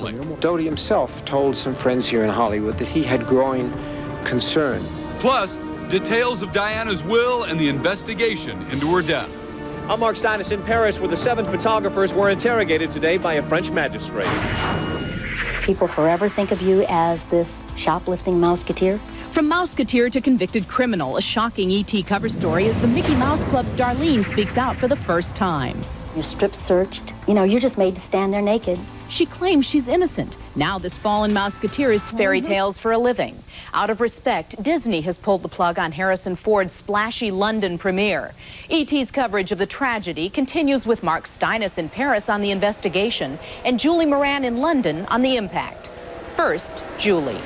family. Doty himself told some friends here in Hollywood that he had growing concern. Plus, details of Diana's will and the investigation into her death. I'm Mark Steinis in Paris, where the 7 photographers were interrogated today by a French magistrate. People forever think of you as this shoplifting mouseketeer. From mouseketeer to convicted criminal, a shocking ET cover story as the Mickey Mouse Club's Darlene speaks out for the first time. You're strip searched. You know, you're just made to stand there naked. She claims she's innocent. Now this fallen mouseketeer is fairy tales for a living. Out of respect, Disney has pulled the plug on Harrison Ford's splashy London premiere. ET's coverage of the tragedy continues with Mark Steinis in Paris on the investigation and Julie Moran in London on the impact. First, Julie.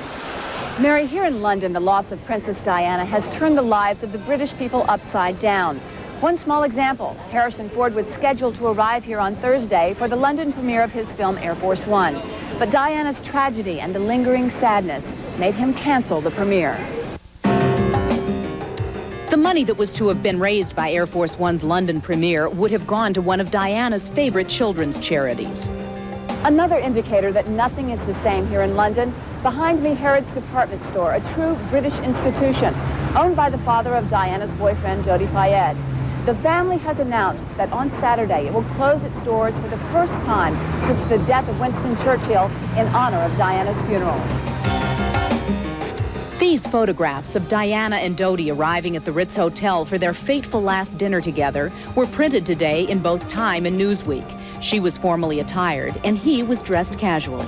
Mary, here in London, the loss of Princess Diana has turned the lives of the British people upside down. One small example, Harrison Ford was scheduled to arrive here on Thursday for the London premiere of his film Air Force One. But Diana's tragedy and the lingering sadness made him cancel the premiere. The money that was to have been raised by Air Force One's London premiere would have gone to one of Diana's favorite children's charities. Another indicator that nothing is the same here in London, behind me, Harrods department store, a true British institution, owned by the father of Diana's boyfriend, Dodi Fayed. The family has announced that on Saturday it will close its doors for the first time since the death of Winston Churchill in honor of Diana's funeral. These photographs of Diana and Dodi arriving at the Ritz Hotel for their fateful last dinner together were printed today in both Time and Newsweek. She was formally attired, and he was dressed casually.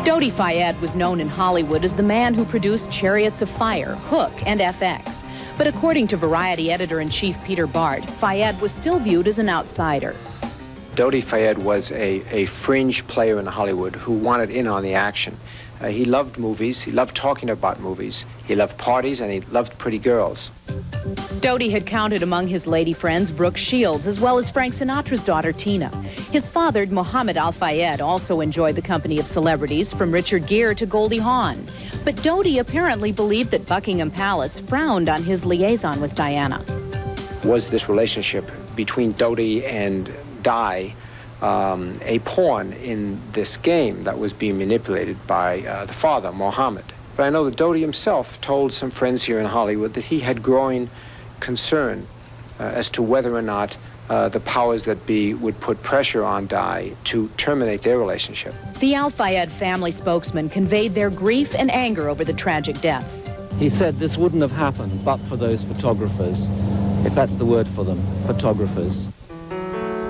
Dodi Fayed was known in Hollywood as the man who produced Chariots of Fire, Hook, and FX. But according to Variety editor-in-chief Peter Bart, Fayed was still viewed as an outsider. Dodi Fayed was a fringe player in Hollywood who wanted in on the action. He loved movies, he loved talking about movies, he loved parties, and he loved pretty girls. Dodi had counted among his lady friends Brooke Shields, as well as Frank Sinatra's daughter, Tina. His father, Mohammed Al Fayed, also enjoyed the company of celebrities, from Richard Gere to Goldie Hawn. But Dodi apparently believed that Buckingham Palace frowned on his liaison with Diana. Was this relationship between Dodi and Di a pawn in this game that was being manipulated by the father, Mohammed? But I know that Dodi himself told some friends here in Hollywood that he had growing concern as to whether or not the powers that be would put pressure on Di to terminate their relationship. The Al Fayed family spokesman conveyed their grief and anger over the tragic deaths. He said this wouldn't have happened but for those photographers, if that's the word for them, photographers.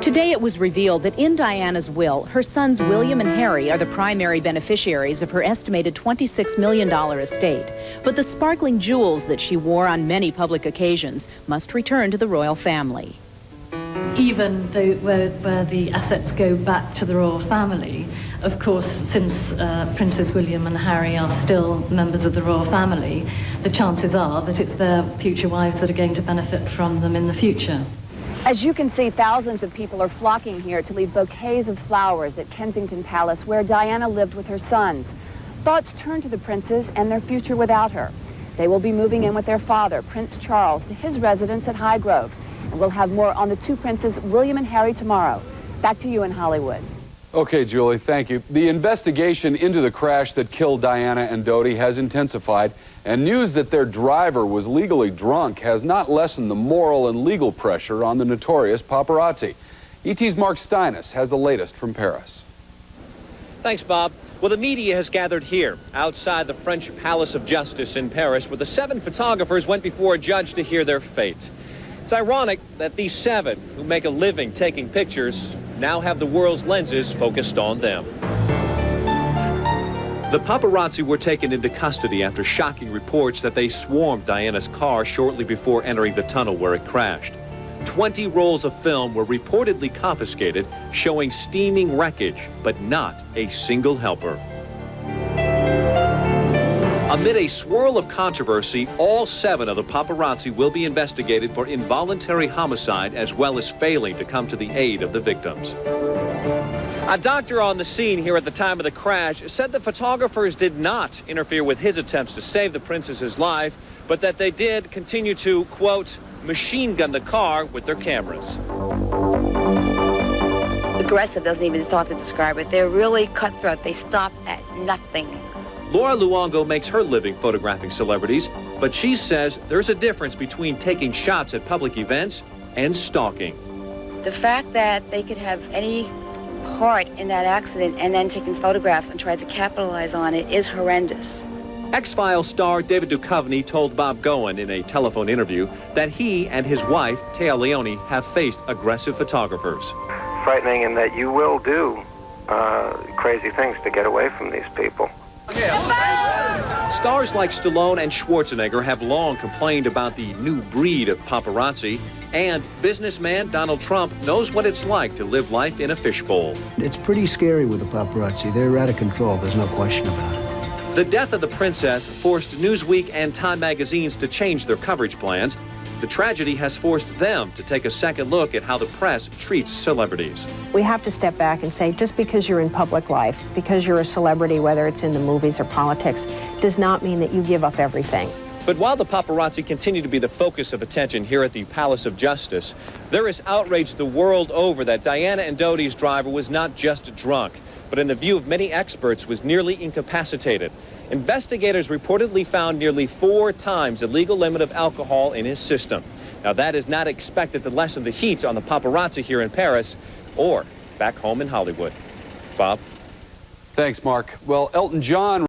Today it was revealed that in Diana's will, her sons William and Harry are the primary beneficiaries of her estimated $26 million estate. But the sparkling jewels that she wore on many public occasions must return to the royal family. Even though where the assets go back to the royal family, of course, since Princes William and Harry are still members of the royal family, the chances are that it's their future wives that are going to benefit from them in the future. As you can see, thousands of people are flocking here to leave bouquets of flowers at Kensington Palace, where Diana lived with her sons. Thoughts turn to the princes and their future without her. They will be moving in with their father, Prince Charles, to his residence at Highgrove. And we'll have more on the two princes, William and Harry, tomorrow. Back to you in Hollywood. Okay, Julie, thank you. The investigation into the crash that killed Diana and Dodi has intensified, and news that their driver was legally drunk has not lessened the moral and legal pressure on the notorious paparazzi. ET's Mark Steinis has the latest from Paris. Thanks, Bob. Well, the media has gathered here, outside the French Palace of Justice in Paris, where the 7 photographers went before a judge to hear their fate. It's ironic that these 7, who make a living taking pictures, now have the world's lenses focused on them. The paparazzi were taken into custody after shocking reports that they swarmed Diana's car shortly before entering the tunnel where it crashed. 20 rolls of film were reportedly confiscated, showing steaming wreckage, but not a single helper. Amid a swirl of controversy, all 7 of the paparazzi will be investigated for involuntary homicide as well as failing to come to the aid of the victims. A doctor on the scene here at the time of the crash said the photographers did not interfere with his attempts to save the princess's life, but that they did continue to, quote, machine gun the car with their cameras. aggressive doesn't even start to describe it. They're really cutthroat. They stop at nothing. Laura Luongo makes her living photographing celebrities, but she says there's a difference between taking shots at public events and stalking. The fact that they could have any part in that accident and then taking photographs and try to capitalize on it is horrendous. X-Files star David Duchovny told Bob Goen in a telephone interview that he and his wife, Téa Leoni, have faced aggressive photographers. Frightening in that you will do crazy things to get away from these people. Stars like Stallone and Schwarzenegger have long complained about the new breed of paparazzi, and businessman Donald Trump knows what it's like to live life in a fishbowl. It's pretty scary with the paparazzi. They're out of control. There's no question about it. The death of the princess forced Newsweek and Time magazines to change their coverage plans. The tragedy has forced them to take a second look at how the press treats celebrities. We have to step back and say, just because you're in public life, because you're a celebrity, whether it's in the movies or politics, does not mean that you give up everything. But while the paparazzi continue to be the focus of attention here at the Palace of Justice, there is outrage the world over that Diana and Dodi's driver was not just drunk, but in the view of many experts was nearly incapacitated. Investigators reportedly found nearly 4 times the legal limit of alcohol in his system. Now that is not expected to lessen the heat on the paparazzi here in Paris or back home in Hollywood. Bob? Thanks, Mark. Well, Elton John